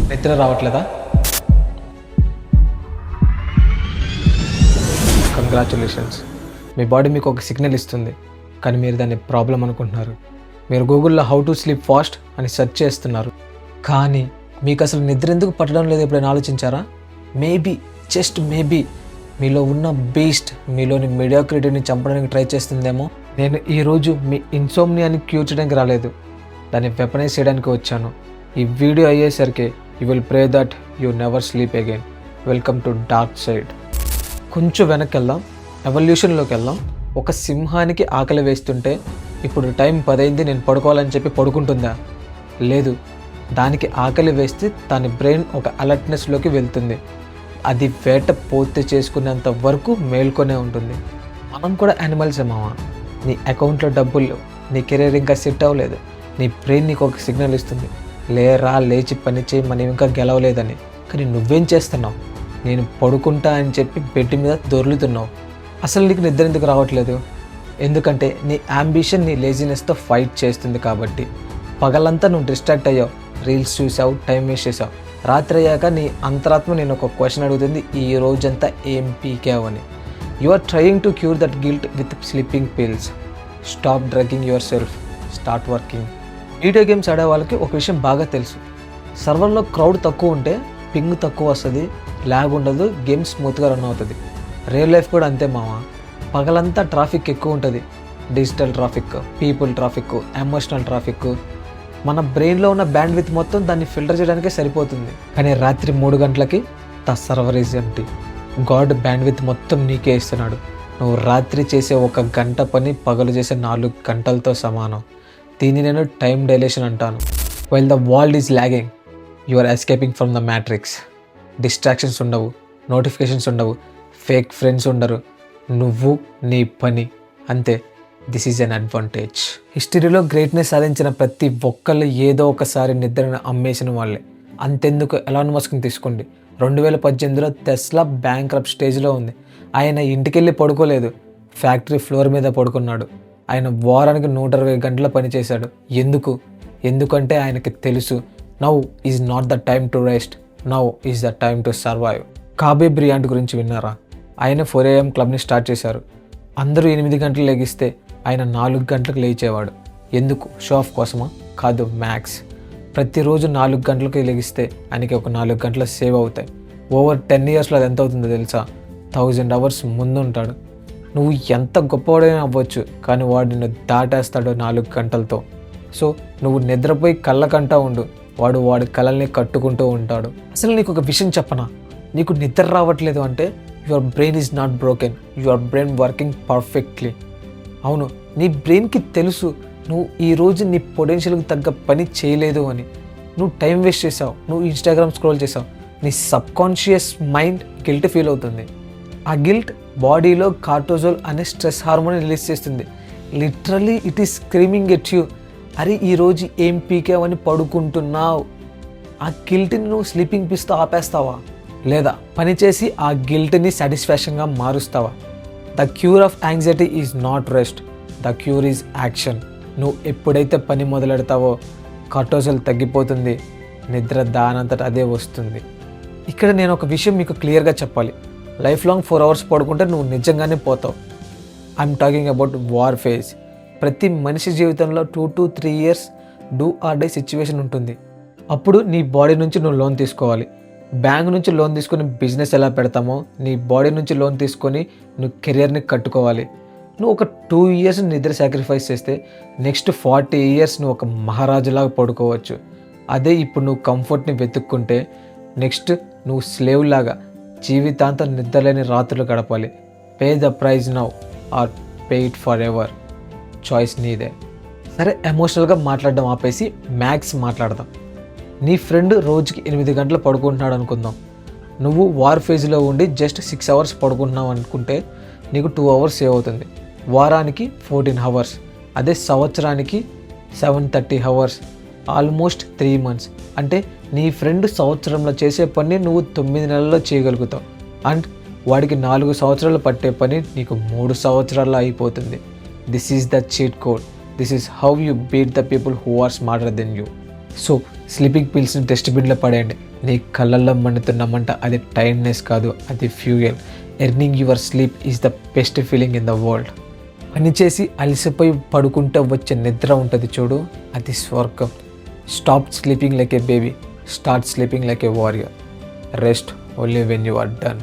నిద్ర రావట్లేదా? కంగ్రాచులేషన్స్, మీ బాడీ మీకు ఒక సిగ్నల్ ఇస్తుంది, కానీ మీరు దాన్ని ప్రాబ్లం అనుకుంటున్నారు. మీరు గూగుల్లో హౌ టు స్లీప్ ఫాస్ట్ అని సెర్చ్ చేస్తున్నారు, కానీ మీకు అసలు నిద్ర ఎందుకు పట్టడం లేదు ఎప్పుడైనా ఆలోచించారా? మేబీ, జస్ట్ మేబీ మీలో ఉన్న బీస్ట్ మీలోని మెడియోక్రిటీని చంపడానికి ట్రై చేస్తుందేమో. నేను ఈరోజు మీ ఇన్సోమ్నియాని క్యూర్ చేయడానికి రాలేదు, దాన్ని వెపనైజ్ చేయడానికి వచ్చాను. ఈ వీడియో అయ్యేసరికి you will pray that you never sleep again. Welcome to dark side. కొంచెం వెనక్కి వెళ్దాం, ఎవల్యూషన్లోకి వెళ్దాం. ఒక సింహానికి ఆకలి వేస్తుంటే ఇప్పుడు టైం 10 అయింది, నేను పడుకోవాలని చెప్పి పడుకుంటుందా? లేదు, దానికి ఆకలి వేస్తే దాని బ్రెయిన్ ఒక అలర్ట్నెస్లోకి వెళ్తుంది. అది వేట పూర్తి చేసుకునేంత వరకు మేల్కొనే ఉంటుంది. మనం కూడా యానిమల్సే మావా. నీ అకౌంట్లో డబ్బులు, నీ కెరీర్ ఇంకా సెట్ అవ్వలేదు, నీ బ్రెయిన్ నీకు ఒక సిగ్నల్ ఇస్తుంది, లేరా లేచి పని చేయి, మనం ఇంకా గెలవలేదని. కానీ నువ్వేం చేస్తున్నావు? నేను పడుకుంటా అని చెప్పి బెడ్ మీద దొర్లుతున్నావు. అసలు నీకు నిద్ర ఎందుకు రావట్లేదు? ఎందుకంటే నీ అంబిషన్ నీ లేజినెస్తో ఫైట్ చేస్తుంది కాబట్టి. పగలంతా నువ్వు డిస్ట్రాక్ట్ అయ్యావు, రీల్స్ చూసావు, టైం వేస్ట్ చేసావు. రాత్రి అయ్యాక నీ అంతరాత్మ నేను ఒక క్వశ్చన్ అడుగుతుంది, ఈ రోజంతా ఏం పీకావు అని. You are trying to cure that guilt with sleeping pills. Stop drugging yourself, start working. Video games ఆడే వాళ్ళకి ఒక విషయం బాగా తెలుసు, సర్వర్లో క్రౌడ్ తక్కువ ఉంటే పింగ్ తక్కువ వస్తుంది, ల్యాగ్ ఉండదు, గేమ్ స్మూత్గా రన్ అవుతుంది. రియల్ లైఫ్ కూడా అంతే మామ. పగలంతా ట్రాఫిక్ ఎక్కువ ఉంటుంది, digital traffic, people traffic, emotional traffic. మన బ్రెయిన్లో ఉన్న బ్యాండ్ విత్ మొత్తం దాన్ని ఫిల్టర్ చేయడానికే సరిపోతుంది. కానీ రాత్రి 3 గంటలకి the server is empty. God band with మొత్తం నీకే ఇస్తున్నాడు. నువ్వు రాత్రి చేసే 1 గంట పని పగలు చేసే 4 గంటలతో సమానం. దీన్ని నేను టైం డైలేషన్ అంటాను. While the world is lagging, you are escaping from the matrix. Distractions ఉండవు, నోటిఫికేషన్స్ ఉండవు, ఫేక్ ఫ్రెండ్స్ ఉండరు, నువ్వు నీ పని అంతే. This is an advantage. హిస్టరీలో గ్రేట్నెస్ సాధించిన ప్రతి ఒక్కళ్ళు ఏదో ఒకసారి నిద్రను అమ్మేసిన వాళ్ళే. అంతెందుకు ఎలాన్ మస్క్ని తీసుకోండి. 2018లో టెస్లా బ్యాంక్రప్ట్ స్టేజ్లో ఉంది. ఆయన ఇంటికెళ్ళి పడుకోలేదు, ఫ్యాక్టరీ ఫ్లోర్ మీద పడుకున్నాడు. ఆయన వారానికి 120 గంటల పనిచేశాడు. ఎందుకంటే ఆయనకి తెలుసు, now is not the time to rest, now is the time to survive. Kobe Bryant గురించి విన్నారా? ఆయన 4 AM క్లబ్ని స్టార్ట్ చేశారు. అందరూ 8 గంటలు లెగిస్తే ఆయన 4 గంటలకు లేచేవాడు. ఎందుకు? షో ఆఫ్ కోసమా? కాదు, మ్యాక్స్. ప్రతిరోజు 4 గంటలకు లెగిస్తే ఆయనకి ఒక 4 గంటలు సేవ్ అవుతాయి. ఓవర్ 10 ఇయర్స్లో అది ఎంత అవుతుందో తెలుసా? 1000 hours ముందు ఉంటాడు. నువ్వు ఎంత గొప్పవాడైనా అవ్వచ్చు, కానీ వాడు నిన్ను దాటేస్తాడు 4 గంటలతో. సో నువ్వు నిద్రపోయి కళ్ళకంటా ఉండు, వాడి కళల్ని కట్టుకుంటూ ఉంటాడు. అసలు నీకు ఒక విషయం చెప్పనా? నీకు నిద్ర రావట్లేదు అంటే your brain is not broken, your brain working perfectly. అవును, నీ బ్రెయిన్కి తెలుసు నువ్వు ఈరోజు నీ పొటెన్షియల్కి తగ్గ పని చేయలేదు అని. నువ్వు టైం వేస్ట్ చేసావు, నువ్వు ఇన్స్టాగ్రామ్ స్క్రోల్ చేసావు. నీ సబ్కాన్షియస్ మైండ్ గిల్ట్ ఫీల్ అవుతుంది. ఆ గిల్ట్ బాడీలో కార్టిజోల్ అనే స్ట్రెస్ హార్మోన్ రిలీజ్ చేస్తుంది. Literally it is screaming at you, అరే ఈరోజు ఏం పీకావని పడుకుంటున్నావు. ఆ గిల్ట్ని నువ్వు స్లీపింగ్ పిల్స్తో ఆపేస్తావా? లేదా పనిచేసి ఆ గిల్ట్ని సాటిస్ఫాక్షన్గా మారుస్తావా? The cure of anxiety is not rest, the cure is action. నువ్వు ఎప్పుడైతే పని మొదలెడతావో కార్టిజోల్ తగ్గిపోతుంది, నిద్ర దానంతట అదే వస్తుంది. ఇక్కడ నేను ఒక విషయం మీకు క్లియర్గా చెప్పాలి. లైఫ్ లాంగ్ 4 hours పడుకుంటే నువ్వు నిజంగానే పోతావు. I'm talking about war phase. ప్రతి మనిషి జీవితంలో 2 to 3 years do or die situation ఉంటుంది. అప్పుడు నీ బాడీ నుంచి నువ్వు లోన్ తీసుకోవాలి. బ్యాంక్ నుంచి లోన్ తీసుకొని బిజినెస్ ఎలా పెడతామో, నీ బాడీ నుంచి లోన్ తీసుకొని నువ్వు కెరియర్ని కట్టుకోవాలి. నువ్వు ఒక 2 years నిద్ర సాక్రిఫైస్ చేస్తే నెక్స్ట్ 40 years నువ్వు ఒక మహారాజులాగా పడుకోవచ్చు. అదే ఇప్పుడు నువ్వు కంఫర్ట్ని వెతుక్కుంటే నెక్స్ట్ నువ్వు స్లేవ్ లాగా జీవితాంతం నిద్రలేని రాత్రులు గడపాలి. Pay the price now or pay it forever choice. చాయిస్ నీదే. సరే, ఎమోషనల్గా మాట్లాడడం ఆపేసి మ్యాక్స్ మాట్లాడదాం. నీ ఫ్రెండ్ రోజుకి 8 గంటలు పడుకుంటున్నాడు అనుకుందాం. నువ్వు వార్ ఫేజ్లో ఉండి జస్ట్ 6 hours పడుకుంటున్నావు అనుకుంటే నీకు 2 hours సేవ్ అవుతుంది. వారానికి 14 hours, అదే సంవత్సరానికి 730 hours, ఆల్మోస్ట్ 3 months. అంటే నీ ఫ్రెండ్ సంవత్సరంలో చేసే పని నువ్వు 9 నెలల్లో చేయగలుగుతావు. అండ్ వాడికి 4 సంవత్సరాలు పట్టే పని నీకు 3 సంవత్సరాల్లో అయిపోతుంది. This is the cheat code. This is how you beat the people who are smarter than you. So sleeping పిల్స్ని డస్ట్బిన్లో పడేయండి. నీ కళ్ళల్లో మండుతున్న మంట అది టైర్డ్నెస్ కాదు, అది fuel. Earning your sleep is the best feeling in the world. పనిచేసి అలసిపోయి పడుకుంటే వచ్చే నిద్ర ఉంటుంది చూడు, అది స్వర్గం. Stop sleeping like a baby, start sleeping like a warrior. Rest only when you are done.